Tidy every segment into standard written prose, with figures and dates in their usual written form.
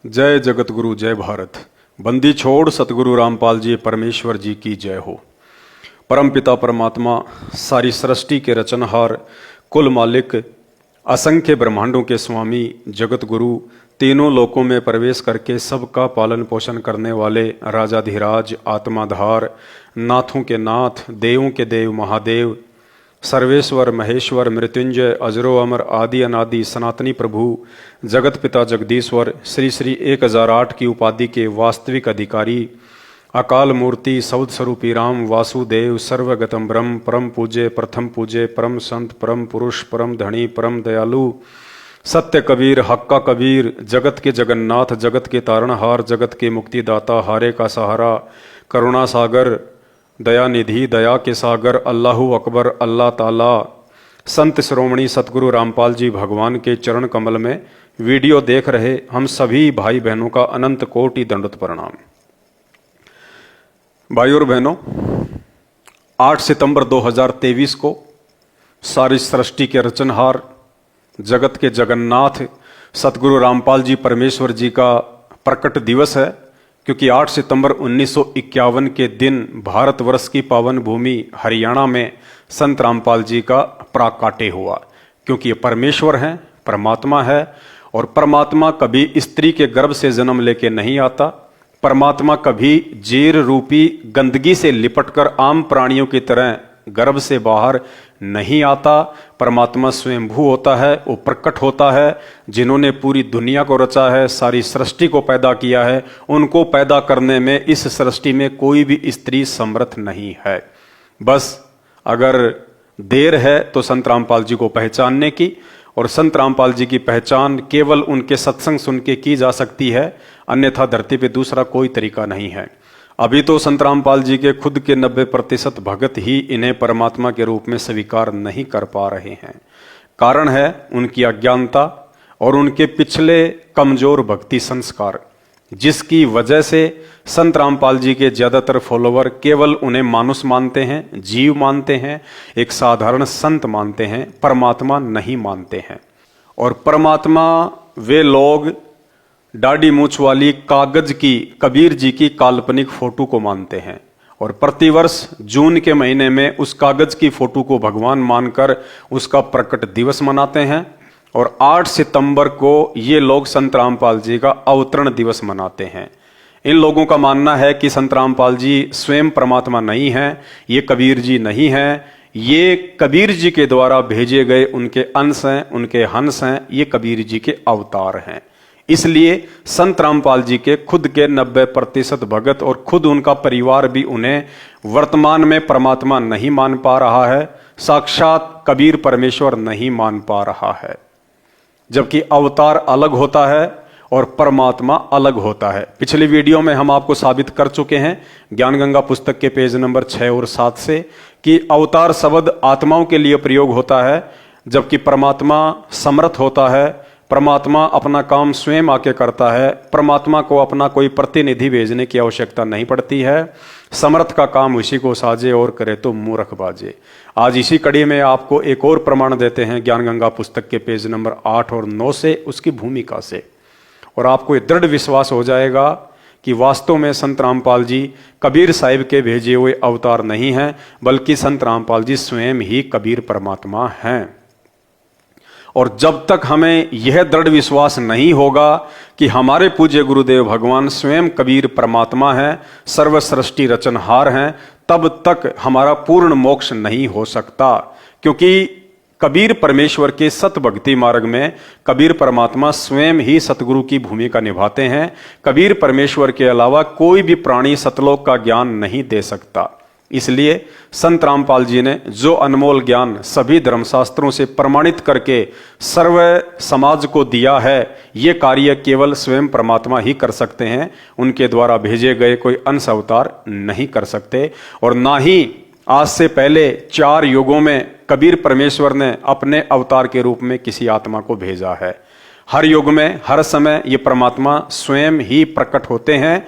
जय जगत गुरु जय भारत। बंदी छोड़ सतगुरु रामपाल जी परमेश्वर जी की जय हो। परम पिता परमात्मा सारी सृष्टि के रचनहार, कुल मालिक, असंख्य ब्रह्मांडों के स्वामी, जगत गुरु, तीनों लोकों में प्रवेश करके सबका पालन पोषण करने वाले राजाधिराज, आत्माधार, नाथों के नाथ, देवों के देव महादेव, सर्वेश्वर महेश्वर, मृत्युंजय, अजरो अमर, आदि अनादि, सनातनी प्रभु, जगत पिता जगदीश्वर, श्री श्री 1008 की उपाधि के वास्तविक अधिकारी, अकाल मूर्ति, सौद स्वरूपी राम वासुदेव, सर्वगतम ब्रह्म, परम पूज्य, प्रथम पूज्य, परम संत, परम पुरुष, परम धनी, परम दयालु, सत्य कबीर, हक्का कबीर, जगत के जगन्नाथ, जगत के तारणहार, जगत के मुक्तिदाता, हारे का सहारा, करुणा सागर, दया निधि, दया के सागर, अल्लाहु अकबर, अल्लाह ताला, संत शिरोमणि सतगुरु रामपाल जी भगवान के चरण कमल में वीडियो देख रहे हम सभी भाई बहनों का अनंत कोटि दंडवत प्रणाम। भाई और बहनों, 8 सितंबर 2023 को सारी सृष्टि के रचनहार, जगत के जगन्नाथ सतगुरु रामपाल जी परमेश्वर जी का प्रकट दिवस है। क्योंकि 8 सितंबर 1951 के दिन भारतवर्ष की पावन भूमि हरियाणा में संत रामपाल जी का प्राकाट्य हुआ। क्योंकि ये परमेश्वर हैं, परमात्मा है, और परमात्मा कभी स्त्री के गर्भ से जन्म लेके नहीं आता। परमात्मा कभी जेर रूपी गंदगी से लिपटकर आम प्राणियों की तरह गर्भ से बाहर नहीं आता। परमात्मा स्वयंभू होता है, वो प्रकट होता है। जिन्होंने पूरी दुनिया को रचा है, सारी सृष्टि को पैदा किया है, उनको पैदा करने में इस सृष्टि में कोई भी स्त्री समर्थ नहीं है। बस अगर देर है तो संत रामपाल जी को पहचानने की, और संत रामपाल जी की पहचान केवल उनके सत्संग सुन के की जा सकती है, अन्यथा धरती पे दूसरा कोई तरीका नहीं है। अभी तो संत रामपाल जी के खुद के 90% भगत ही इन्हें परमात्मा के रूप में स्वीकार नहीं कर पा रहे हैं। कारण है उनकी अज्ञानता और उनके पिछले कमजोर भक्ति संस्कार, जिसकी वजह से संत रामपाल जी के ज्यादातर फॉलोवर केवल उन्हें मानुष मानते हैं, जीव मानते हैं, एक साधारण संत मानते हैं, परमात्मा नहीं मानते हैं। और परमात्मा वे लोग दाढ़ी मूछ वाली कागज की कबीर जी की काल्पनिक फोटो को मानते हैं, और प्रतिवर्ष जून के महीने में उस कागज की फोटो को भगवान मानकर उसका प्रकट दिवस मनाते हैं। और 8 सितंबर को ये लोग संत रामपाल जी का अवतरण दिवस मनाते हैं। इन लोगों का मानना है कि संत रामपाल जी स्वयं परमात्मा नहीं है, ये कबीर जी नहीं है, ये कबीर जी के द्वारा भेजे गए उनके अंश हैं, उनके हंस हैं, ये कबीर जी के अवतार हैं। इसलिए संत रामपाल जी के खुद के 90% भगत और खुद उनका परिवार भी उन्हें वर्तमान में परमात्मा नहीं मान पा रहा है, साक्षात कबीर परमेश्वर नहीं मान पा रहा है। जबकि अवतार अलग होता है और परमात्मा अलग होता है। पिछली वीडियो में हम आपको साबित कर चुके हैं ज्ञान गंगा पुस्तक के पेज नंबर 6 और 7 से कि अवतार शब्द आत्माओं के लिए प्रयोग होता है, जबकि परमात्मा समर्थ होता है। परमात्मा अपना काम स्वयं आके करता है। परमात्मा को अपना कोई प्रतिनिधि भेजने की आवश्यकता नहीं पड़ती है। समर्थ का काम उसी को साजे और करे तो मूर्ख बाजे। आज इसी कड़ी में आपको एक और प्रमाण देते हैं ज्ञान गंगा पुस्तक के पेज नंबर 8 और 9 से, उसकी भूमिका से, और आपको दृढ़ विश्वास हो जाएगा कि वास्तव में संत रामपाल जी कबीर साहिब के भेजे हुए अवतार नहीं हैं, बल्कि संत रामपाल जी स्वयं ही कबीर परमात्मा हैं। और जब तक हमें यह दृढ़ विश्वास नहीं होगा कि हमारे पूज्य गुरुदेव भगवान स्वयं कबीर परमात्मा है, सर्व सृष्टि रचनहार हैं, तब तक हमारा पूर्ण मोक्ष नहीं हो सकता। क्योंकि कबीर परमेश्वर के सत भक्ति मार्ग में कबीर परमात्मा स्वयं ही सतगुरु की भूमिका निभाते हैं। कबीर परमेश्वर के अलावा कोई भी प्राणी सतलोक का ज्ञान नहीं दे सकता। इसलिए संत रामपाल जी ने जो अनमोल ज्ञान सभी धर्मशास्त्रों से प्रमाणित करके सर्व समाज को दिया है, ये कार्य केवल स्वयं परमात्मा ही कर सकते हैं। उनके द्वारा भेजे गए कोई अंश अवतार नहीं कर सकते। और ना ही आज से पहले 4 युगों में कबीर परमेश्वर ने अपने अवतार के रूप में किसी आत्मा को भेजा है। हर युग में, हर समय ये परमात्मा स्वयं ही प्रकट होते हैं।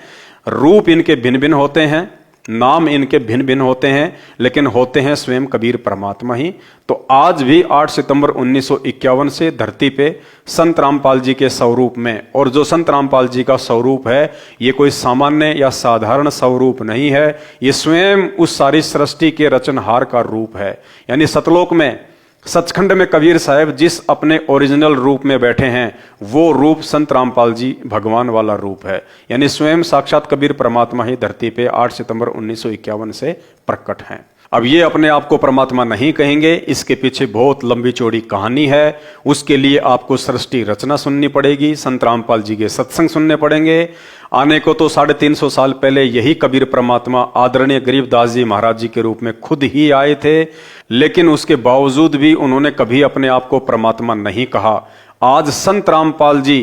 रूप इनके भिन्न भिन्न होते हैं, नाम इनके भिन्न भिन्न होते हैं, लेकिन होते हैं स्वयं कबीर परमात्मा ही। तो आज भी 8 सितंबर 1951 से धरती पे संत रामपाल जी के स्वरूप में, और जो संत रामपाल जी का स्वरूप है ये कोई सामान्य या साधारण स्वरूप नहीं है, ये स्वयं उस सारी सृष्टि के रचनहार का रूप है। यानी सतलोक में, सचखंड में कबीर साहब जिस अपने ओरिजिनल रूप में बैठे हैं वो रूप संत रामपाल जी भगवान वाला रूप है। यानी स्वयं साक्षात कबीर परमात्मा ही धरती पे 8 सितंबर 1951 से प्रकट हैं। अब ये अपने आप को परमात्मा नहीं कहेंगे, इसके पीछे बहुत लंबी चौड़ी कहानी है। उसके लिए आपको सृष्टि रचना सुननी पड़ेगी, संत रामपाल जी के सत्संग सुनने पड़ेंगे। आने को तो 350 साल पहले यही कबीर परमात्मा आदरणीय गरीबदास जी महाराज जी के रूप में खुद ही आए थे, लेकिन उसके बावजूद भी उन्होंने कभी अपने आप को परमात्मा नहीं कहा। आज संत रामपाल जी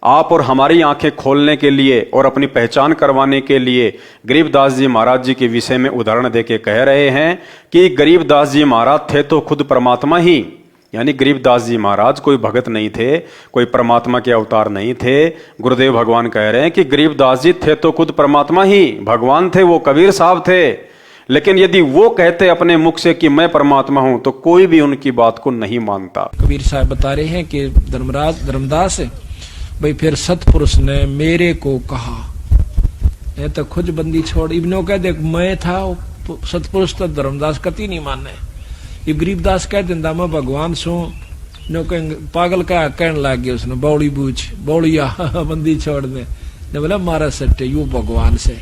आप और हमारी आंखें खोलने के लिए और अपनी पहचान करवाने के लिए गरीबदास जी महाराज जी के विषय में उदाहरण देके कह रहे हैं कि गरीबदास जी महाराज थे तो खुद परमात्मा ही। यानी गरीबदास जी महाराज कोई भगत नहीं थे, कोई परमात्मा के अवतार नहीं थे। गुरुदेव भगवान कह रहे हैं कि गरीबदास जी थे तो खुद परमात्मा ही, भगवान थे, वो कबीर साहब थे। लेकिन यदि वो कहते अपने मुख से कि मैं परमात्मा हूं तो कोई भी उनकी बात को नहीं मानता। कबीर साहब बता रहे हैं कि धर्मदास भाई फिर सतपुरुष ने मेरे को कहा, ये तो खुद बंदी छोड़ इब्नो कह दे मैं था, सतपुरुष तो धर्मदास कति नहीं माने। ये गरीबदास कह दिंदा मैं भगवान सू, नो पागल का कहने लग गया उसने, बौड़ी बूझ बौड़िया बंदी छोड़ दे, ने बोला मारा सट्टे यू भगवान से।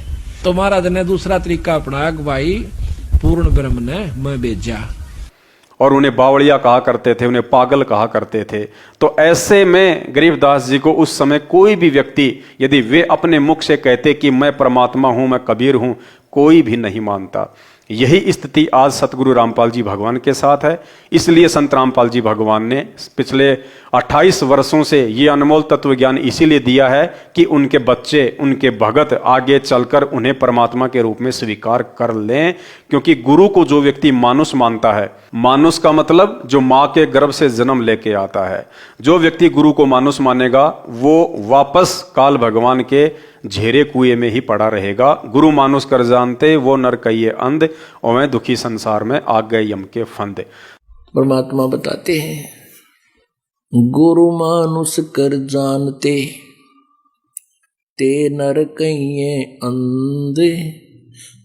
तो महाराज ने दूसरा तरीका अपनाया कि भाई पूर्ण ब्रह्म ने मैं भेजा, और उन्हें बावड़िया कहा करते थे, उन्हें पागल कहा करते थे। तो ऐसे में गरीबदास जी को उस समय कोई भी व्यक्ति यदि वे अपने मुख से कहते कि मैं परमात्मा हूं, मैं कबीर हूं, कोई भी नहीं मानता। यही स्थिति आज सतगुरु रामपाल जी भगवान के साथ है। इसलिए संत रामपाल जी भगवान ने पिछले 28 वर्षों से ये अनमोल तत्व ज्ञान इसीलिए दिया है कि उनके बच्चे, उनके भगत आगे चलकर उन्हें परमात्मा के रूप में स्वीकार कर लें। क्योंकि गुरु को जो व्यक्ति मानुष मानता है, मानुष का मतलब जो माँ के गर्भ से जन्म लेके आता है, जो व्यक्ति गुरु को मानुष मानेगा वो वापस काल भगवान के झेरे कुएं में ही पड़ा रहेगा। गुरु मानुष कर जानते वो नर कहिए अंध, और मैं दुखी संसार में आ गए यम के फंद। परमात्मा बताते हैं गुरु मानुष कर जानते ते नर कहिए अंध,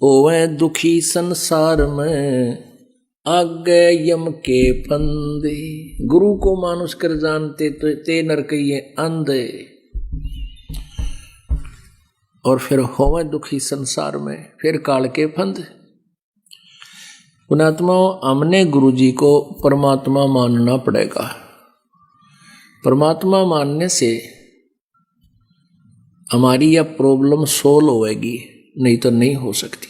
ओवे दुखी संसार में आगे यम के फंदे। गुरु को मानुष कर जानते तो ते नर कहिए अंध, और फिर होवे दुखी संसार में, फिर काल के फंद। पुणात्मा हमने गुरु जी को परमात्मा मानना पड़ेगा। परमात्मा मानने से हमारी यह प्रॉब्लम सोल्व होएगी, नहीं तो नहीं हो सकती।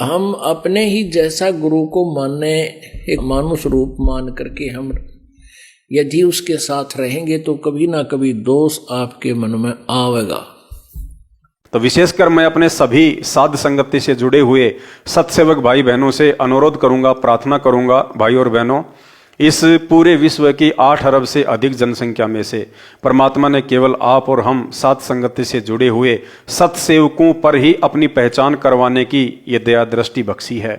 हम अपने ही जैसा गुरु को मानने, एक मानुष रूप मान करके हम यदि उसके साथ रहेंगे तो कभी ना कभी दोष आपके मन में आवेगा। तो विशेषकर मैं अपने सभी साध संगति से जुड़े हुए सत्सेवक भाई बहनों से अनुरोध करूंगा, प्रार्थना करूंगा, भाई और बहनों, इस पूरे विश्व की 8 अरब से अधिक जनसंख्या में से परमात्मा ने केवल आप और हम साध संगति से जुड़े हुए सत्सेवकों पर ही अपनी पहचान करवाने की ये दया दृष्टि बख्शी है।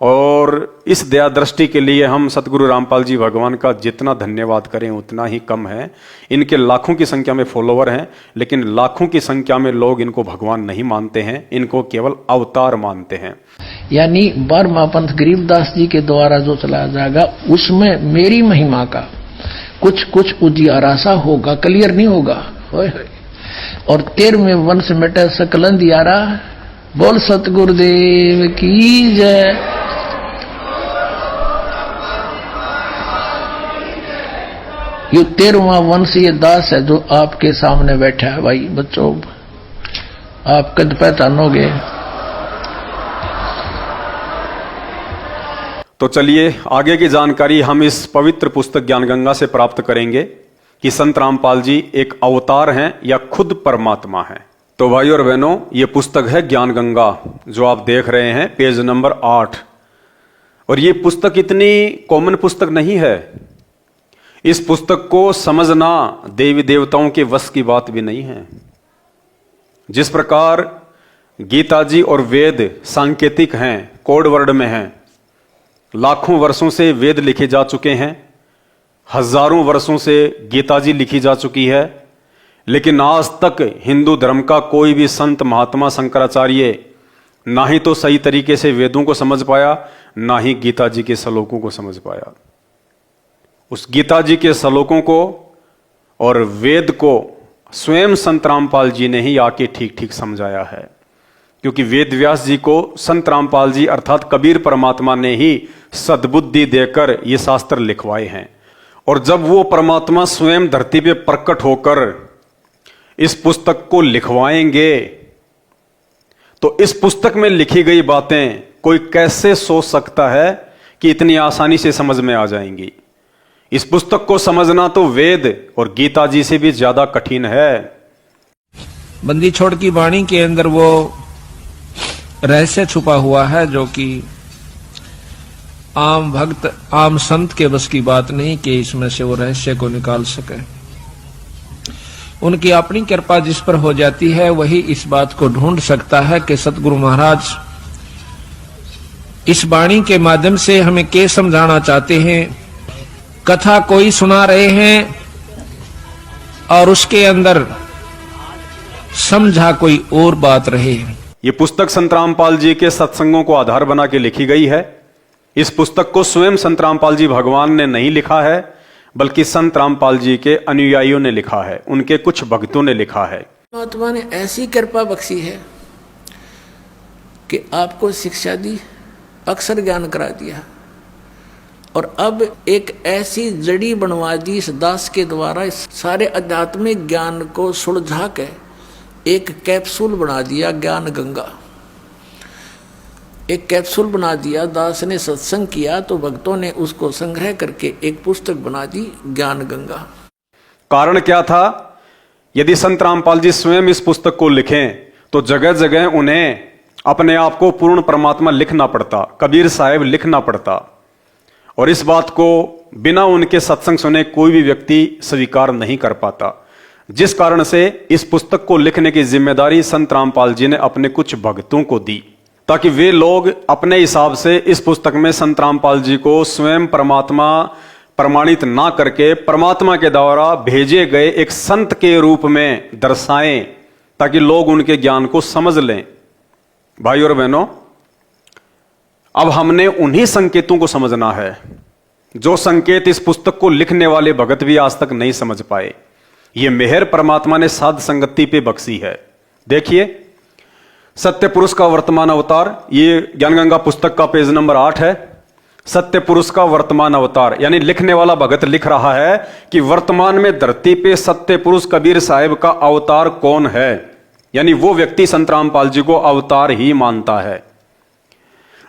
और इस दया दृष्टि के लिए हम सतगुरु रामपाल जी भगवान का जितना धन्यवाद करें उतना ही कम है। इनके लाखों की संख्या में फॉलोवर हैं, लेकिन लाखों की संख्या में लोग इनको भगवान नहीं मानते हैं, इनको केवल अवतार मानते हैं। यानी 12वां पंथ गरीबदास जी के द्वारा जो चलाया जाएगा उसमें मेरी महिमा का कुछ उजियारा सा होगा, क्लियर नहीं होगा। और 13वें वंश मिटे सकल अंधियारा, बोल सतगुरुदेव की जय। ये 13वां वंश ये दास है जो आपके सामने बैठा है। भाई बच्चों आप कद पहचानोगे। तो चलिए आगे की जानकारी हम इस पवित्र पुस्तक ज्ञान गंगा से प्राप्त करेंगे कि संत रामपाल जी एक अवतार हैं या खुद परमात्मा हैं। तो भाई और बहनों, ये पुस्तक है ज्ञान गंगा जो आप देख रहे हैं, पेज नंबर 8। और ये पुस्तक इतनी कॉमन पुस्तक नहीं है। इस पुस्तक को समझना देवी देवताओं के वश की बात भी नहीं है। जिस प्रकार गीता जी और वेद सांकेतिक हैं, कोड वर्ड में हैं, लाखों वर्षों से वेद लिखे जा चुके हैं, हजारों वर्षों से गीता जी लिखी जा चुकी है, लेकिन आज तक हिंदू धर्म का कोई भी संत महात्मा शंकराचार्य ना ही तो सही तरीके से वेदों को समझ पाया, ना ही गीता जी के श्लोकों को समझ पाया। उस गीता जी के श्लोकों को और वेद को स्वयं संत रामपाल जी ने ही आके ठीक ठीक समझाया है, क्योंकि वेद व्यास जी को संत रामपाल जी अर्थात कबीर परमात्मा ने ही सद्बुद्धि देकर ये शास्त्र लिखवाए हैं। और जब वो परमात्मा स्वयं धरती पे प्रकट होकर इस पुस्तक को लिखवाएंगे तो इस पुस्तक में लिखी गई बातें कोई कैसे सोच सकता है कि इतनी आसानी से समझ में आ जाएंगी। इस पुस्तक को समझना तो वेद और गीता जी से भी ज्यादा कठिन है। बंदी छोड़ की वाणी के अंदर वो रहस्य छुपा हुआ है जो कि आम भक्त आम संत के बस की बात नहीं कि इसमें से वो रहस्य को निकाल सके। उनकी अपनी कृपा जिस पर हो जाती है वही इस बात को ढूंढ सकता है कि सतगुरु महाराज इस वाणी के माध्यम से हमें क्या समझाना चाहते हैं। कथा कोई सुना रहे हैं और उसके अंदर समझा कोई और बात रहे। ये पुस्तक संत रामपाल जी के सत्संगों को आधार बना के लिखी गई है। इस पुस्तक को स्वयं संत रामपाल जी भगवान ने नहीं लिखा है, बल्कि संत रामपाल जी के अनुयायियों ने लिखा है, उनके कुछ भक्तों ने लिखा है। परमात्मा ने ऐसी कृपा बख्शी है कि आपको शिक्षा दी, अक्षर ज्ञान करा दिया और अब एक ऐसी जड़ी बनवा दी इस दास के द्वारा, इस सारे आध्यात्मिक ज्ञान को सुलझा के एक कैप्सूल बना दिया, ज्ञान गंगा। एक कैप्सूल बना दिया। दास ने सत्संग किया तो भक्तों ने उसको संग्रह करके एक पुस्तक बना दी, ज्ञान गंगा। कारण क्या था? यदि संत रामपाल जी स्वयं इस पुस्तक को लिखें तो जगह जगह उन्हें अपने आप को पूर्ण परमात्मा लिखना पड़ता, कबीर साहब लिखना पड़ता, और इस बात को बिना उनके सत्संग सुने कोई भी व्यक्ति स्वीकार नहीं कर पाता। जिस कारण से इस पुस्तक को लिखने की जिम्मेदारी संत रामपाल जी ने अपने कुछ भक्तों को दी, ताकि वे लोग अपने हिसाब से इस पुस्तक में संत रामपाल जी को स्वयं परमात्मा प्रमाणित ना करके परमात्मा के द्वारा भेजे गए एक संत के रूप में दर्शाएं, ताकि लोग उनके ज्ञान को समझ लें। भाई और बहनों, अब हमने उन्हीं संकेतों को समझना है जो संकेत इस पुस्तक को लिखने वाले भगत भी आज तक नहीं समझ पाए। ये मेहर परमात्मा ने साध संगति पे बख्शी है। देखिए, सत्य पुरुष का वर्तमान अवतार, ये ज्ञानगंगा पुस्तक का पेज नंबर 8 है। सत्य पुरुष का वर्तमान अवतार, यानी लिखने वाला भगत लिख रहा है कि वर्तमान में धरती पे सत्य पुरुष कबीर साहब का अवतार कौन है, यानी वो व्यक्ति संत रामपाल जी को अवतार ही मानता है।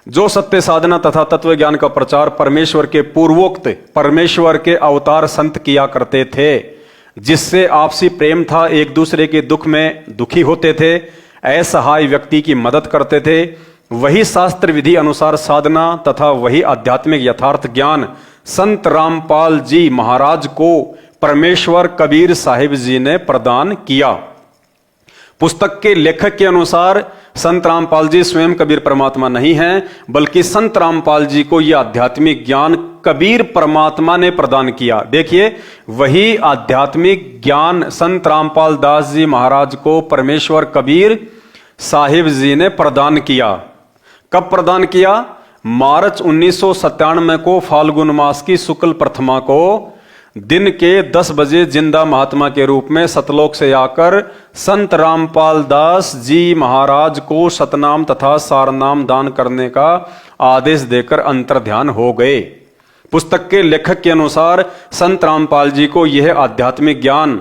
जो सत्य साधना तथा तत्व ज्ञान का प्रचार परमेश्वर के पूर्वोक्त परमेश्वर के अवतार संत किया करते थे, जिससे आपसी प्रेम था, एक दूसरे के दुख में दुखी होते थे, असहाय व्यक्ति की मदद करते थे, वही शास्त्र विधि अनुसार साधना तथा वही आध्यात्मिक यथार्थ ज्ञान संत रामपाल जी महाराज को परमेश्वर कबीर साहिब जी ने प्रदान किया। पुस्तक के लेखक के अनुसार संत रामपाल जी स्वयं कबीर परमात्मा नहीं हैं, बल्कि संत रामपाल जी को यह आध्यात्मिक ज्ञान कबीर परमात्मा ने प्रदान किया। देखिए, वही आध्यात्मिक ज्ञान संत रामपाल दास जी महाराज को परमेश्वर कबीर साहिब जी ने प्रदान किया। कब प्रदान किया? मार्च 1997 को फाल्गुन मास की शुक्ल प्रथमा को दिन के 10 बजे जिंदा महात्मा के रूप में सतलोक से आकर संत रामपाल दास जी महाराज को सतनाम तथा सारनाम दान करने का आदेश देकर अंतर्ध्यान हो गए। पुस्तक के लेखक के अनुसार संत रामपाल जी को यह आध्यात्मिक ज्ञान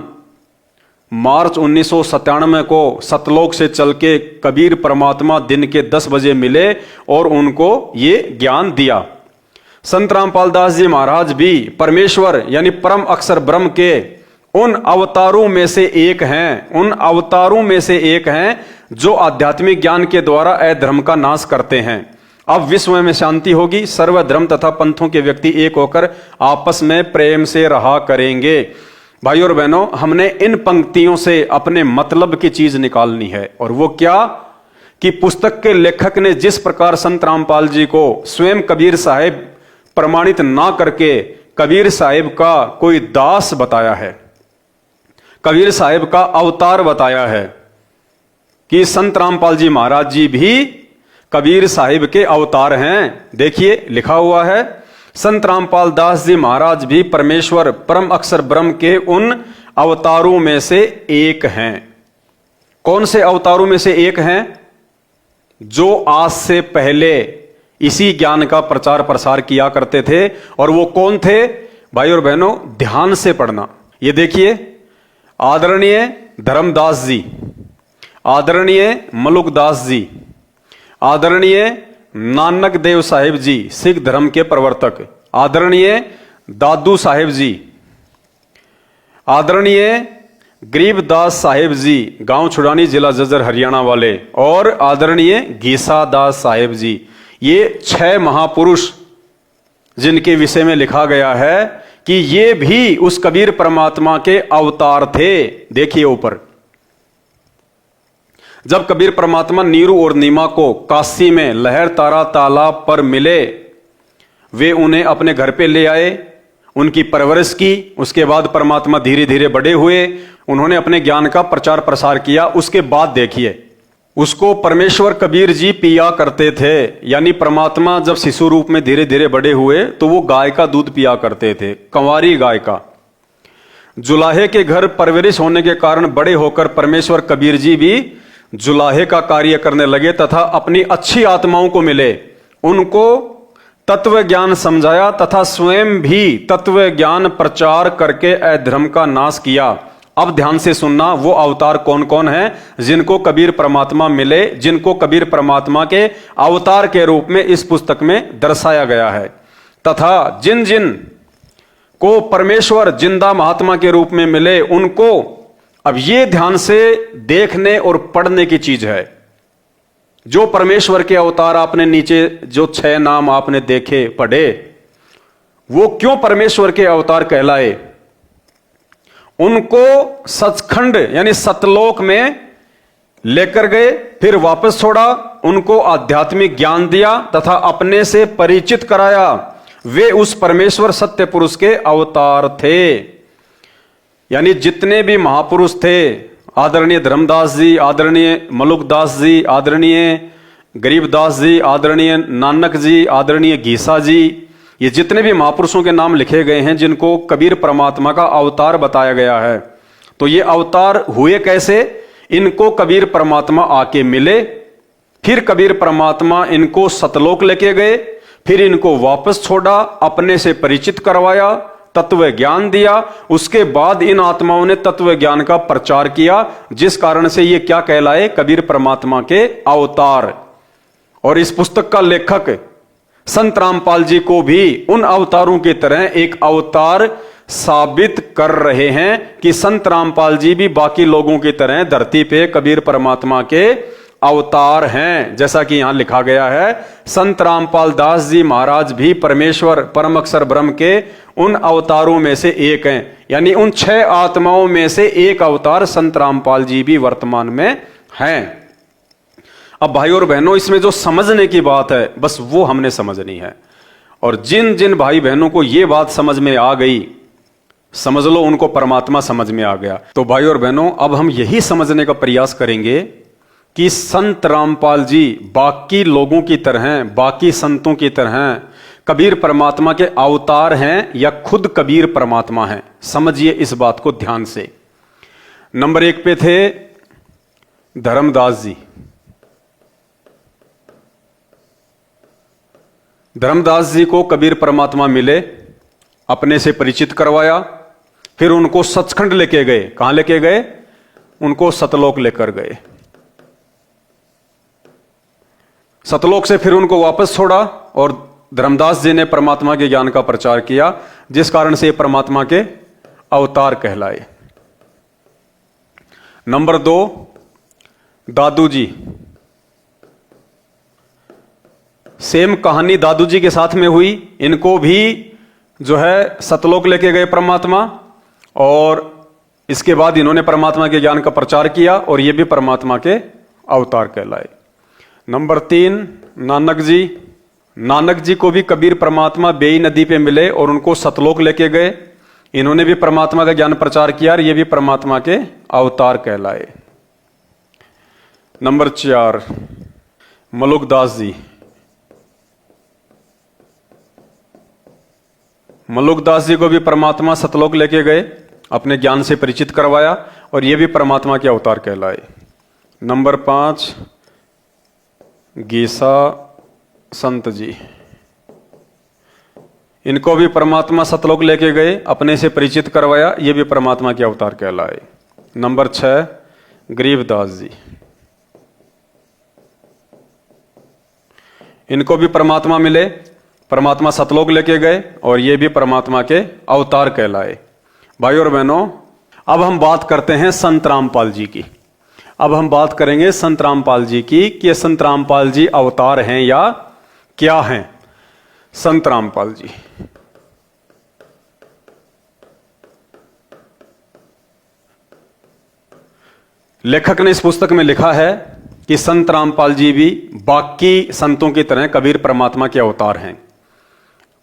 मार्च 1997 को सतलोक से चल के कबीर परमात्मा दिन के 10 बजे मिले और उनको ये ज्ञान दिया। संत रामपाल दास जी महाराज भी परमेश्वर यानी परम अक्षर ब्रह्म के उन अवतारों में से एक हैं, जो आध्यात्मिक ज्ञान के द्वारा अधर्म का नाश करते हैं। अब विश्व में शांति होगी, सर्वधर्म तथा पंथों के व्यक्ति एक होकर आपस में प्रेम से रहा करेंगे। भाई और बहनों, हमने इन पंक्तियों से अपने मतलब की चीज निकालनी है, और वो क्या कि पुस्तक के लेखक ने जिस प्रकार संत रामपाल जी को स्वयं कबीर साहिब प्रमाणित ना करके कबीर साहिब का कोई दास बताया है, कबीर साहिब का अवतार बताया है, कि संत रामपाल जी महाराज जी भी कबीर साहिब के अवतार हैं। देखिए लिखा हुआ है, संत रामपाल दास जी महाराज भी परमेश्वर परम अक्षर ब्रह्म के उन अवतारों में से एक हैं। कौन से अवतारों में से एक हैं? जो आज से पहले इसी ज्ञान का प्रचार प्रसार किया करते थे। और वो कौन थे? भाई और बहनों, ध्यान से पढ़ना। ये देखिए, आदरणीय धर्मदास जी, आदरणीय मलुकदास जी, आदरणीय नानक देव साहिब जी सिख धर्म के प्रवर्तक, आदरणीय दादू साहिब जी, आदरणीय गरीबदास साहिब जी गांव छुड़ानी जिला जज्जर हरियाणा वाले, और आदरणीय गीसा दास साहिब जी, ये 6 महापुरुष जिनके विषय में लिखा गया है कि ये भी उस कबीर परमात्मा के अवतार थे। देखिए ऊपर, जब कबीर परमात्मा नीरू और नीमा को काशी में लहर तारा तालाब पर मिले, वे उन्हें अपने घर पे ले आए, उनकी परवरिश की। उसके बाद परमात्मा धीरे धीरे बड़े हुए, उन्होंने अपने ज्ञान का प्रचार प्रसार किया। उसके बाद देखिए, उसको परमेश्वर कबीर जी पिया करते थे। यानी परमात्मा जब शिशु रूप में धीरे धीरे बड़े हुए तो वो गाय का दूध पिया करते थे, कंवारी गाय का। जुलाहे के घर परवरिश होने के कारण बड़े होकर परमेश्वर कबीर जी भी जुलाहे का कार्य करने लगे तथा अपनी अच्छी आत्माओं को मिले, उनको तत्व ज्ञान समझाया तथा स्वयं भी तत्व ज्ञान प्रचार करके अधर्म का नाश किया। अब ध्यान से सुनना, वो अवतार कौन कौन है जिनको कबीर परमात्मा मिले, जिनको कबीर परमात्मा के अवतार के रूप में इस पुस्तक में दर्शाया गया है, तथा जिन जिन को परमेश्वर जिंदा महात्मा के रूप में मिले उनको। अब ये ध्यान से देखने और पढ़ने की चीज है। जो परमेश्वर के अवतार आपने नीचे जो 6 नाम आपने देखे पढ़े, वो क्यों परमेश्वर के अवतार कहलाए? उनको सचखंड यानी सतलोक में लेकर गए, फिर वापस छोड़ा, उनको आध्यात्मिक ज्ञान दिया तथा अपने से परिचित कराया। वे उस परमेश्वर सत्य पुरुष के अवतार थे। यानी जितने भी महापुरुष थे, आदरणीय धर्मदास जी, आदरणीय मलुकदास जी, आदरणीय गरीबदास जी, आदरणीय नानक जी, आदरणीय गीसा जी, ये जितने भी महापुरुषों के नाम लिखे गए हैं जिनको कबीर परमात्मा का अवतार बताया गया है। तो ये अवतार हुए कैसे? इनको कबीर परमात्मा आके मिले, फिर कबीर परमात्मा इनको सतलोक लेके गए, फिर इनको वापस छोड़ा, अपने से परिचित करवाया, तत्व ज्ञान दिया। उसके बाद इन आत्माओं ने तत्व ज्ञान का प्रचार किया, जिस कारण से ये क्या कहलाए? कबीर परमात्मा के अवतार। और इस पुस्तक का लेखक संत रामपाल जी को भी उन अवतारों की तरह एक अवतार साबित कर रहे हैं कि संत रामपाल जी भी बाकी लोगों की तरह धरती पे कबीर परमात्मा के अवतार हैं। जैसा कि यहां लिखा गया है, संत रामपाल दास जी महाराज भी परमेश्वर परम अक्षर ब्रह्म के उन अवतारों में से एक हैं। यानी उन 6 आत्माओं में से एक अवतार संत रामपाल जी भी वर्तमान में हैं। अब भाई और बहनों, इसमें जो समझने की बात है बस वो हमने समझनी है। और जिन जिन भाई बहनों को ये बात समझ में आ गई, समझ लो उनको परमात्मा समझ में आ गया। तो भाई और बहनों, अब हम यही समझने का प्रयास करेंगे कि संत रामपाल जी बाकी लोगों की तरह, बाकी संतों की तरह कबीर परमात्मा के अवतार हैं या खुद कबीर परमात्मा हैं। समझिए इस बात को ध्यान से। नंबर 1 पे थे धर्मदास जी। धर्मदास जी को कबीर परमात्मा मिले, अपने से परिचित करवाया, फिर उनको सचखंड लेके गए। कहां लेके गए? उनको सतलोक लेकर गए। सतलोक से फिर उनको वापस छोड़ा और धर्मदास जी ने परमात्मा के ज्ञान का प्रचार किया, जिस कारण से ये परमात्मा के अवतार कहलाए। नंबर 2, दादू जी। सेम कहानी दादू जी के साथ में हुई। इनको भी जो है सतलोक लेके गए परमात्मा, और इसके बाद इन्होंने परमात्मा के ज्ञान का प्रचार किया और ये भी परमात्मा के अवतार कहलाए। नंबर 3, नानक जी। नानक जी को भी कबीर परमात्मा बेई नदी पे मिले और उनको सतलोक लेके गए। इन्होंने भी परमात्मा का ज्ञान प्रचार किया और ये भी परमात्मा के अवतार कहलाए। नंबर 4, मलुकदास जी। मलुकदास जी को भी परमात्मा सतलोक लेके गए, अपने ज्ञान से परिचित करवाया और ये भी परमात्मा के अवतार कहलाए। नंबर 5, गीसा संत जी। इनको भी परमात्मा सतलोक लेके गए, अपने से परिचित करवाया, ये भी परमात्मा के अवतार कहलाए। नंबर 6, गरीबदास जी। इनको भी परमात्मा मिले, परमात्मा सतलोक लेके गए और ये भी परमात्मा के अवतार कहलाए। भाई और बहनों, अब हम बात करते हैं संत रामपाल जी की। अब हम बात करेंगे संत रामपाल जी की कि ये संत रामपाल जी अवतार हैं या क्या हैं। संत रामपाल जी, लेखक ने इस पुस्तक में लिखा है कि संत रामपाल जी भी बाकी संतों की तरह कबीर परमात्मा के अवतार हैं।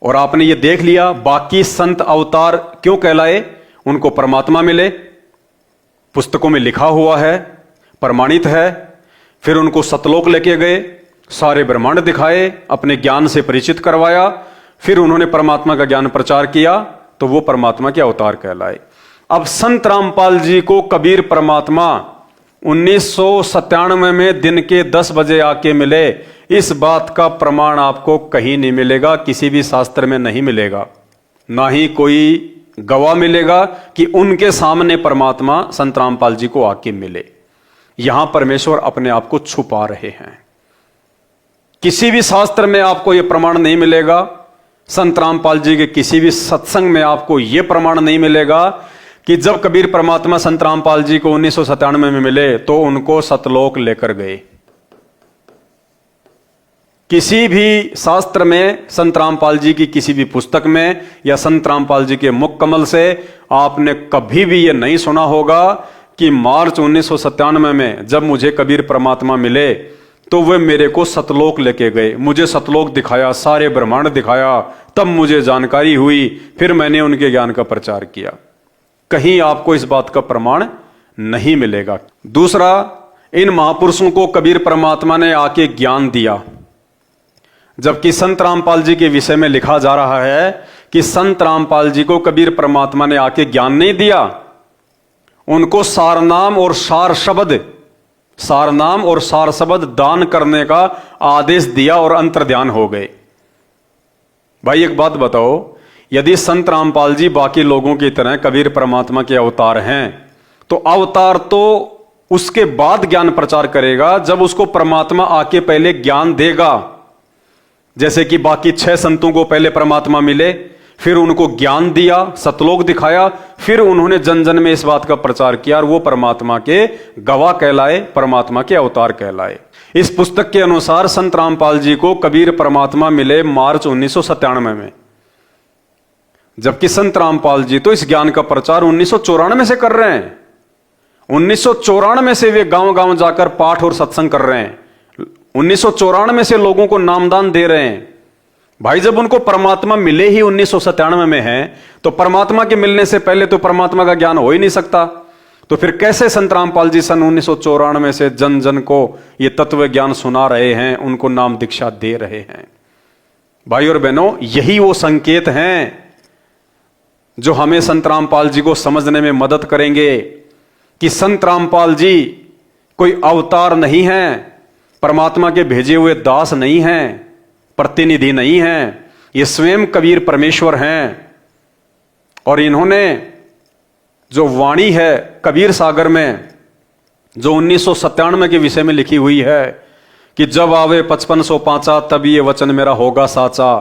और आपने ये देख लिया बाकी संत अवतार क्यों कहलाए, उनको परमात्मा मिले, पुस्तकों में लिखा हुआ है, प्रमाणित है। फिर उनको सतलोक लेके गए, सारे ब्रह्मांड दिखाए, अपने ज्ञान से परिचित करवाया, फिर उन्होंने परमात्मा का ज्ञान प्रचार किया, तो वो परमात्मा के अवतार कहलाए। अब संत रामपाल जी को कबीर परमात्मा 1997 में दिन के 10 बजे आके मिले, इस बात का प्रमाण आपको कहीं नहीं मिलेगा, किसी भी शास्त्र में नहीं मिलेगा, ना ही कोई गवाह मिलेगा कि उनके सामने परमात्मा संत रामपाल जी को आके मिले। यहां परमेश्वर अपने आप को छुपा रहे हैं। किसी भी शास्त्र में आपको यह प्रमाण नहीं मिलेगा, संत रामपाल जी के किसी भी सत्संग में आपको यह प्रमाण नहीं मिलेगा कि जब कबीर परमात्मा संत रामपाल जी को 1997 में मिले तो उनको सतलोक लेकर गए। किसी भी शास्त्र में, संत रामपाल जी की किसी भी पुस्तक में या संत रामपाल जी के मुख कमल से आपने कभी भी यह नहीं सुना होगा कि मार्च 1997 में जब मुझे कबीर परमात्मा मिले तो वे मेरे को सतलोक लेके गए, मुझे सतलोक दिखाया, सारे ब्रह्मांड दिखाया, तब मुझे जानकारी हुई, फिर मैंने उनके ज्ञान का प्रचार किया। कहीं आपको इस बात का प्रमाण नहीं मिलेगा। दूसरा, इन महापुरुषों को कबीर परमात्मा ने आके ज्ञान दिया, जबकि संत रामपाल जी के विषय में लिखा जा रहा है कि संत रामपाल जी को कबीर परमात्मा ने आके ज्ञान नहीं दिया, उनको सारनाम और सार शब्द दान करने का आदेश दिया और अंतर्ध्यान हो गए। भाई एक बात बताओ, यदि संत रामपाल जी बाकी लोगों की तरह कबीर परमात्मा के अवतार हैं, तो अवतार तो उसके बाद ज्ञान प्रचार करेगा जब उसको परमात्मा आके पहले ज्ञान देगा। जैसे कि बाकी 6 संतों को पहले परमात्मा मिले, फिर उनको ज्ञान दिया, सतलोक दिखाया, फिर उन्होंने जन जन में इस बात का प्रचार किया और वो परमात्मा के गवाह कहलाए, परमात्मा के अवतार कहलाए। इस पुस्तक के अनुसार संत रामपाल जी को कबीर परमात्मा मिले मार्च 1997 में, जबकि संत रामपाल जी तो इस ज्ञान का प्रचार 1994 से कर रहे हैं। 1994 से वे गांव गांव जाकर पाठ और सत्संग कर रहे हैं, 1994 से लोगों को नामदान दे रहे हैं। भाई जब उनको परमात्मा मिले ही 1997 में है, तो परमात्मा के मिलने से पहले तो परमात्मा का ज्ञान हो ही नहीं सकता। तो फिर कैसे संत रामपाल जी सन 1994 से जन जन को ये तत्व ज्ञान सुना रहे हैं, उनको नाम दीक्षा दे रहे हैं। भाई और बहनों, यही वो संकेत हैं जो हमें संत रामपाल जी को समझने में मदद करेंगे कि संत रामपाल जी कोई अवतार नहीं है, परमात्मा के भेजे हुए दास नहीं हैं, प्रतिनिधि नहीं हैं, ये स्वयं कबीर परमेश्वर हैं। और इन्होंने जो वाणी है कबीर सागर में, जो 1997 के विषय में लिखी हुई है कि जब आवे 5505 तब ये वचन मेरा होगा साचा,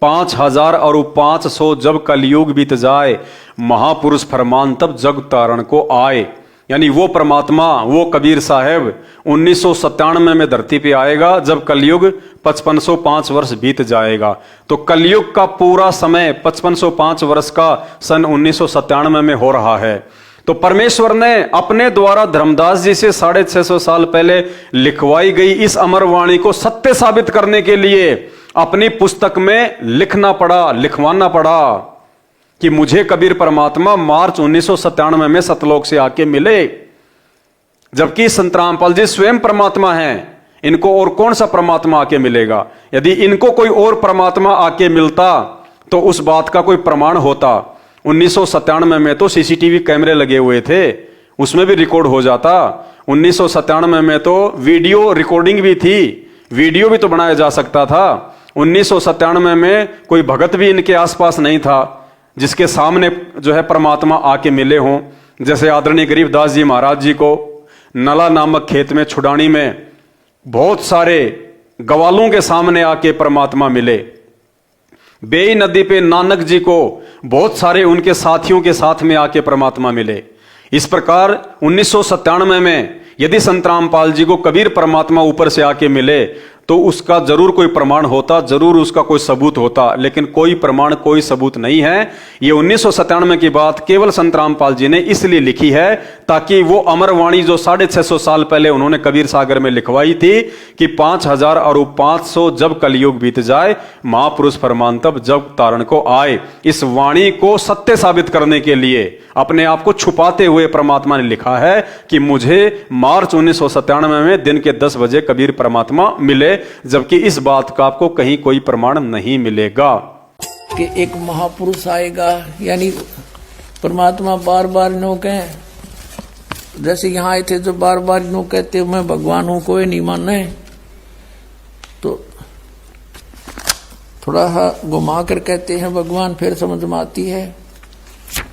5000 और 500 जब कलयुग बीत जाए, महापुरुष फरमान तब जग तारण को आए। यानी वो परमात्मा, वो कबीर साहब 1997 में धरती पे आएगा जब कलयुग 5505 वर्ष बीत जाएगा। तो कलयुग का पूरा समय 5505 वर्ष का सन 1997 में हो रहा है। तो परमेश्वर ने अपने द्वारा धर्मदास जी से 650 साल पहले लिखवाई गई इस अमर वाणी को सत्य साबित करने के लिए अपनी पुस्तक में लिखवाना पड़ा कि मुझे कबीर परमात्मा मार्च 1997 में सतलोक से आके मिले, जबकि संत रामपाल जी स्वयं परमात्मा हैं। इनको और कौन सा परमात्मा आके मिलेगा? यदि इनको कोई और परमात्मा आके मिलता तो उस बात का कोई प्रमाण होता। 1997 में तो सीसीटीवी कैमरे लगे हुए थे, उसमें भी रिकॉर्ड हो जाता। 1997 में तो वीडियो रिकॉर्डिंग भी थी, वीडियो भी तो बनाया जा सकता था। 1997 में कोई भगत भी इनके आसपास नहीं था जिसके सामने जो है परमात्मा आके मिले हों। जैसे आदरणीय गरीबदास जी महाराज जी को नला नामक खेत में छुड़ानी में बहुत सारे गवालों के सामने आके परमात्मा मिले। बेई नदी पे नानक जी को बहुत सारे उनके साथियों के साथ में आके परमात्मा मिले। इस प्रकार 1997 में यदि संत रामपाल जी को कबीर परमात्मा ऊपर से आके मिले तो उसका जरूर कोई प्रमाण होता, जरूर उसका कोई सबूत होता, लेकिन कोई प्रमाण कोई सबूत नहीं है। ये 1997 की बात केवल संत रामपाल जी ने इसलिए लिखी है ताकि वो अमरवाणी जो 650 साल पहले उन्होंने कबीर सागर में लिखवाई थी कि 5000 और 500 जब कलयुग बीत जाए महापुरुष फरमान तब जब तारण को आए, इस वाणी को सत्य साबित करने के लिए अपने आप को छुपाते हुए परमात्मा ने लिखा है कि मुझे मार्च 1997 में दिन के 10 बजे कबीर परमात्मा मिले, जबकि इस बात का आपको कहीं कोई प्रमाण नहीं मिलेगा कि एक महापुरुष आएगा। यानी परमात्मा बार बार नो कहें, जैसे यहाँ आए थे जो बार बार नो कहते मैं भगवान हूं, कोई नहीं माने, तो थोड़ा सा घुमा कर कहते हैं भगवान, फिर समझ में आती है।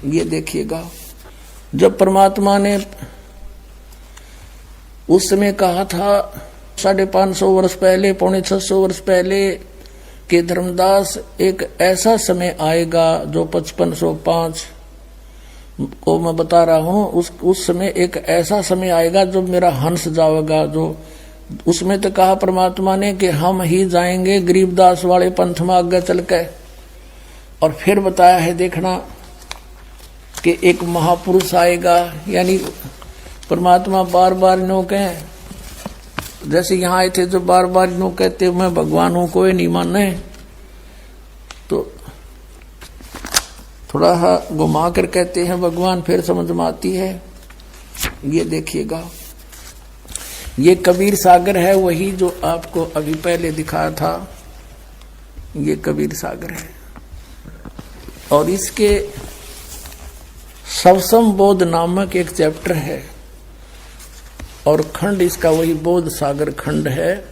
ये देखिएगा, जब परमात्मा ने उस समय कहा था 550 वर्ष पहले, 550 वर्ष पहले कि धर्मदास एक ऐसा समय आएगा जो 5505 को मैं बता रहा हूं, उस समय एक ऐसा समय आएगा जो मेरा हंस जाएगा। जो उसमें तो कहा परमात्मा ने कि हम ही जाएंगे गरीबदास वाले पंथ में आगे चल के, और फिर बताया है देखना कि एक महापुरुष आएगा। यानी परमात्मा बार बार नो कहें, जैसे यहाँ आए थे जो बार बार नो कहते मैं भगवान हूं, कोई नहीं माने, तो थोड़ा सा घुमा कर कहते हैं भगवान, फिर समझ में आती है। ये देखिएगा, ये कबीर सागर है, वही जो आपको अभी पहले दिखाया था, ये कबीर सागर है। और इसके सवसम बोध नामक एक चैप्टर है और खंड इसका वही बोध सागर खंड है।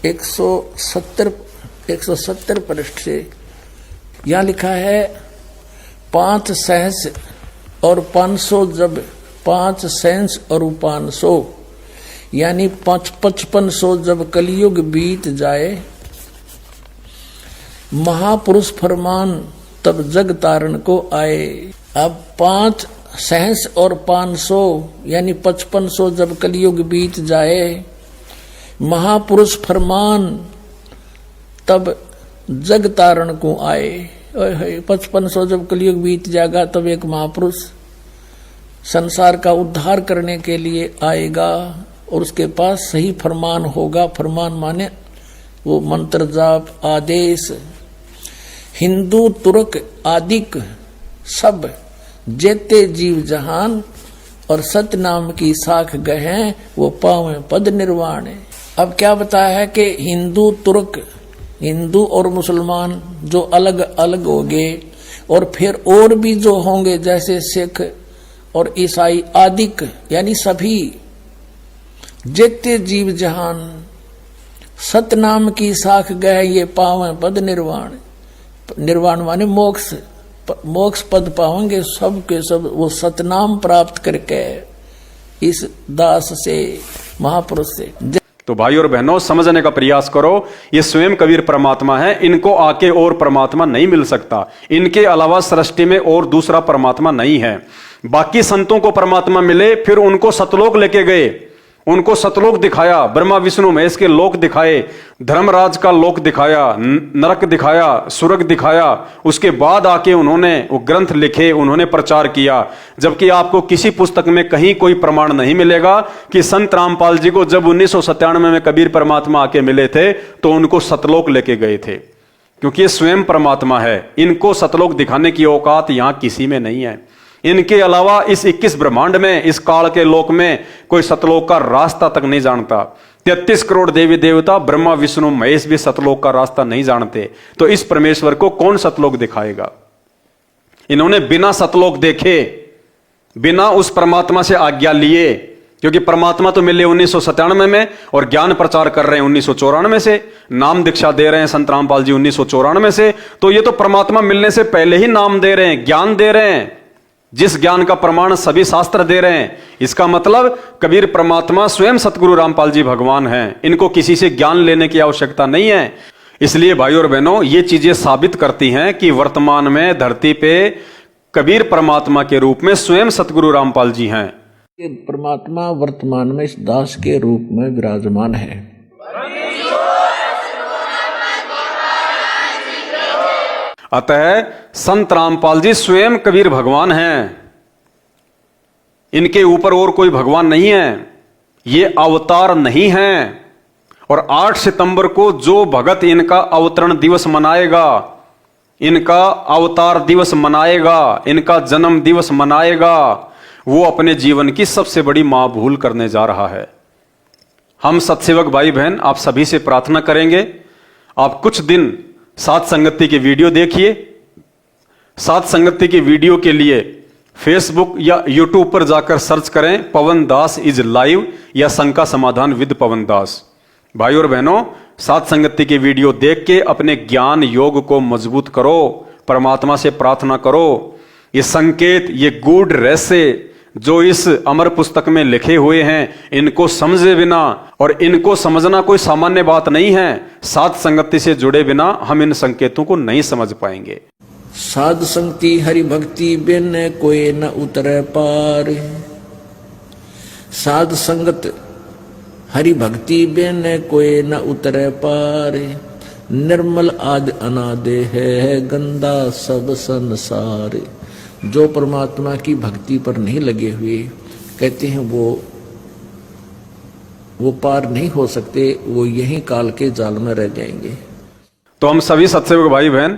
170 पृष्ठ से यहाँ लिखा है 5 सहस और 500 जब 5 सहस और 500 यानी 5500 जब कलयुग बीत जाए, महापुरुष फरमान तब जग तारण को आए। अब 5 सहस और 500 यानी 5500 जब कलयुग बीत जाए, महापुरुष फरमान तब जग तारण को आए। 5500 जब कलयुग बीत जाएगा तब एक महापुरुष संसार का उद्धार करने के लिए आएगा और उसके पास सही फरमान होगा। फरमान माने वो मंत्र जाप आदेश। हिंदू तुर्क आदिक सब जेते जीव जहान और सतनाम की साख गहे वो पावे पद निर्वाण। अब क्या बताया है कि हिंदू तुर्क, हिंदू और मुसलमान जो अलग अलग हो गए, और फिर और भी जो होंगे जैसे सिख और ईसाई आदिक यानी सभी जेते जीव जहान सतनाम की साख गए ये पावे पद निर्वाण। निर्वाण माने मोक्ष, मोक्ष पद पाओगे सब के सब वो सतनाम प्राप्त करके इस दास से महापुरुष से। तो भाई और बहनों समझने का प्रयास करो, ये स्वयं कबीर परमात्मा है, इनको आके और परमात्मा नहीं मिल सकता, इनके अलावा सृष्टि में और दूसरा परमात्मा नहीं है। बाकी संतों को परमात्मा मिले, फिर उनको सतलोक लेके गए, उनको सतलोक दिखाया, ब्रह्मा विष्णु महेश के लोक दिखाए, धर्मराज का लोक दिखाया, नरक दिखाया, स्वर्ग दिखाया। उसके बाद आके उन्होंने वो ग्रंथ लिखे, उन्होंने प्रचार किया। जबकि आपको किसी पुस्तक में कहीं कोई प्रमाण नहीं मिलेगा कि संत रामपाल जी को जब 1997 में कबीर परमात्मा आके मिले थे तो उनको सतलोक लेके गए थे, क्योंकि ये स्वयं परमात्मा है। इनको सतलोक दिखाने की औकात यहां किसी में नहीं है। इनके अलावा इस 21 ब्रह्मांड में, इस काल के लोक में कोई सतलोक का रास्ता तक नहीं जानता। 33 करोड़ देवी देवता, ब्रह्मा विष्णु महेश भी सतलोक का रास्ता नहीं जानते। तो इस परमेश्वर को कौन सतलोक दिखाएगा? इन्होंने बिना सतलोक देखे, बिना उस परमात्मा से आज्ञा लिए, क्योंकि परमात्मा तो मिले 1997 में और ज्ञान प्रचार कर रहे हैं 1994 से, नाम दीक्षा दे रहे हैं संत रामपाल जी 1994 से। तो ये तो परमात्मा मिलने से पहले ही नाम दे रहे हैं, ज्ञान दे रहे हैं, जिस ज्ञान का प्रमाण सभी शास्त्र दे रहे हैं। इसका मतलब कबीर परमात्मा स्वयं सतगुरु रामपाल जी भगवान हैं। इनको किसी से ज्ञान लेने की आवश्यकता नहीं है। इसलिए भाइयों और बहनों, ये चीजें साबित करती हैं कि वर्तमान में धरती पे कबीर परमात्मा के रूप में स्वयं सतगुरु रामपाल जी हैं। ये परमात्मा वर्तमान में इस दास के रूप में विराजमान है। अतः संत रामपाल जी स्वयं कबीर भगवान हैं। इनके ऊपर और कोई भगवान नहीं है, ये अवतार नहीं है। और 8 सितंबर को जो भगत इनका अवतरण दिवस मनाएगा, इनका अवतार दिवस मनाएगा, इनका जन्म दिवस मनाएगा, वो अपने जीवन की सबसे बड़ी मां भूल करने जा रहा है। हम सत्सेवक भाई बहन आप सभी से प्रार्थना करेंगे, आप कुछ दिन सात संगति की वीडियो देखिए। सात संगति की वीडियो के लिए फेसबुक या यूट्यूब पर जाकर सर्च करें पवन दास इज लाइव या शंका समाधान विद पवन दास। भाई और बहनों, सात संगति की वीडियो देख के अपने ज्ञान योग को मजबूत करो, परमात्मा से प्रार्थना करो। ये संकेत, ये गूढ़ रहस्य जो इस अमर पुस्तक में लिखे हुए हैं, इनको समझे बिना, और इनको समझना कोई सामान्य बात नहीं है, साध संगति से जुड़े बिना हम इन संकेतों को नहीं समझ पाएंगे। साध संगति हरि भक्ति बिन कोई न उतरे पार। साध संगत हरि भक्ति बिन कोई न उतरे पार। निर्मल आदि अनादि है गंदा सब संसार। जो परमात्मा की भक्ति पर नहीं लगे हुए, कहते हैं वो पार नहीं हो सकते, वो यही काल के जाल में रह जाएंगे। तो हम सभी सत्सेवक भाई बहन,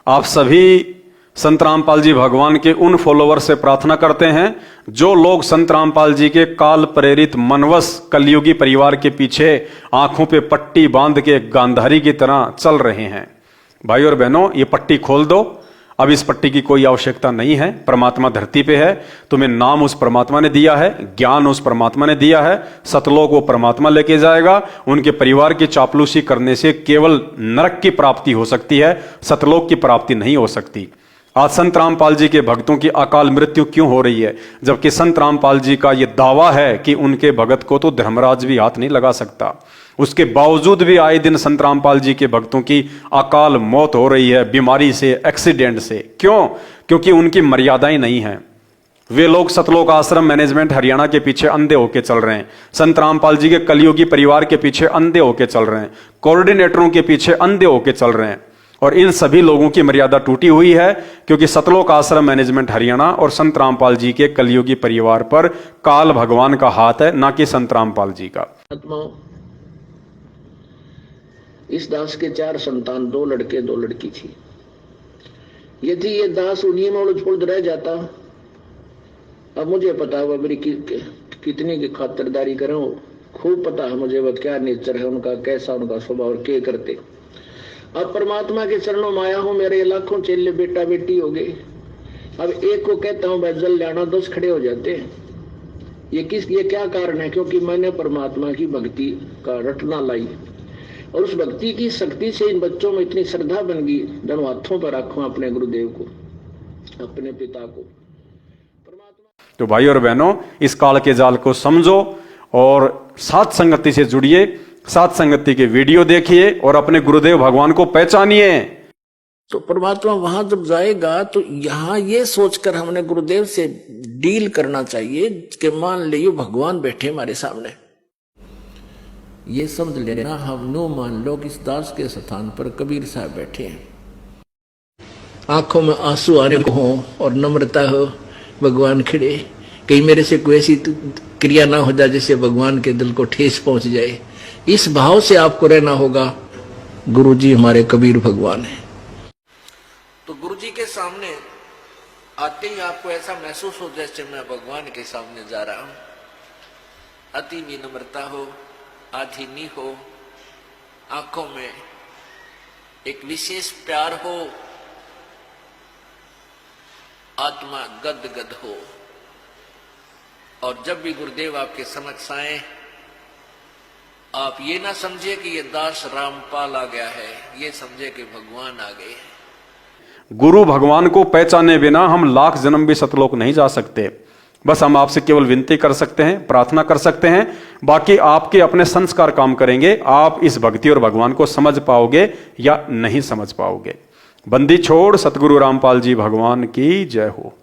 आप सभी संत रामपाल जी भगवान के उन फॉलोअर से प्रार्थना करते हैं जो लोग संत रामपाल जी के काल प्रेरित मनवस कलयुगी परिवार के पीछे आंखों पे पट्टी बांध के गांधारी की तरह चल रहे हैं। भाई और बहनों, ये पट्टी खोल दो। अब इस पट्टी की कोई आवश्यकता नहीं है। परमात्मा धरती पे है, तुम्हें नाम उस परमात्मा ने दिया है, ज्ञान उस परमात्मा ने दिया है, सतलोक वो परमात्मा लेके जाएगा। उनके परिवार की चापलूसी करने से केवल नरक की प्राप्ति हो सकती है, सतलोक की प्राप्ति नहीं हो सकती। आज संत रामपाल जी के भक्तों की अकाल मृत्यु क्यों हो रही है, जबकि संत रामपाल जी का यह दावा है कि उनके भगत को तो धर्मराज भी हाथ नहीं लगा सकता। उसके बावजूद भी आए दिन संत रामपाल जी के भक्तों की अकाल मौत हो रही है, बीमारी से, एक्सीडेंट से। क्यों? क्योंकि उनकी मर्यादाएं नहीं हैं। वे लोग सतलोक आश्रम मैनेजमेंट हरियाणा के पीछे अंधे होके चल रहे हैं, संत रामपाल जी के कलयुगी परिवार के पीछे अंधे होके चल रहे हैं, कोऑर्डिनेटरों के पीछे अंधे होके चल रहे हैं। और इन सभी लोगों की मर्यादा टूटी हुई है, क्योंकि सतलोक आश्रम मैनेजमेंट हरियाणा और संत रामपाल जी के कलयुगी परिवार पर काल भगवान का हाथ है, ना कि संत रामपाल जी का। इस दास के 4 संतान, 2 लड़के 2 लड़की थी। यदि ये दास उन्हीं में उलझ पुलझ रह जाता, अब मुझे पता है मेरी कितनी की खातिरदारी करें, खूब पता है मुझे वह क्या नेचर है उनका, कैसा उनका स्वभाव और क्या करते। अब परमात्मा के चरणों में आया हूं, मेरे लाखों चेले बेटा बेटी हो गए। अब एक को कहता हूं भाई जल जाना, 10 खड़े हो जाते हैं। ये क्या कारण है? क्योंकि मैंने परमात्मा की भक्ति का रटना लाई, और उस भक्ति की शक्ति से इन बच्चों में इतनी श्रद्धा बन गई, दोनों हाथों पर रखूं अपने गुरुदेव को, अपने पिता को। तो भाई और बहनों, इस काल के जाल को समझो और साथ संगति से जुड़िए, साथ संगति के वीडियो देखिए और अपने गुरुदेव भगवान को पहचानिए। तो परमात्मा वहां जब जाएगा तो यहाँ ये सोचकर हमने गुरुदेव से डील करना चाहिए कि मान लियो भगवान बैठे हमारे सामने, ये समझ लेना, हम नो मान लो कि इस दास के स्थान पर कबीर साहब बैठे हैं। आंखों में आंसू आने को हो और नम्रता हो, भगवान खिड़े, कहीं मेरे से कोई ऐसी क्रिया ना हो जाए जिससे भगवान के दिल को ठेस पहुंच जाए। इस भाव से आपको रहना होगा। गुरु जी हमारे कबीर भगवान है। तो गुरु जी के सामने आते ही आपको ऐसा महसूस हो जैसे मैं भगवान के सामने जा रहा हूं। अति विनम्रता हो, आधीनी हो, आंखों में एक विशेष प्यार हो, आत्मा गद गद हो। और जब भी गुरुदेव आपके समक्ष आए, आप ये ना समझे कि ये दास रामपाल आ गया है, ये समझे कि भगवान आ गए। गुरु भगवान को पहचाने बिना हम लाख जन्म भी सतलोक नहीं जा सकते। बस हम आपसे केवल विनती कर सकते हैं, प्रार्थना कर सकते हैं, बाकी आपके अपने संस्कार काम करेंगे। आप इस भक्ति और भगवान को समझ पाओगे या नहीं समझ पाओगे। बंदी छोड़ सतगुरु रामपाल जी भगवान की जय हो।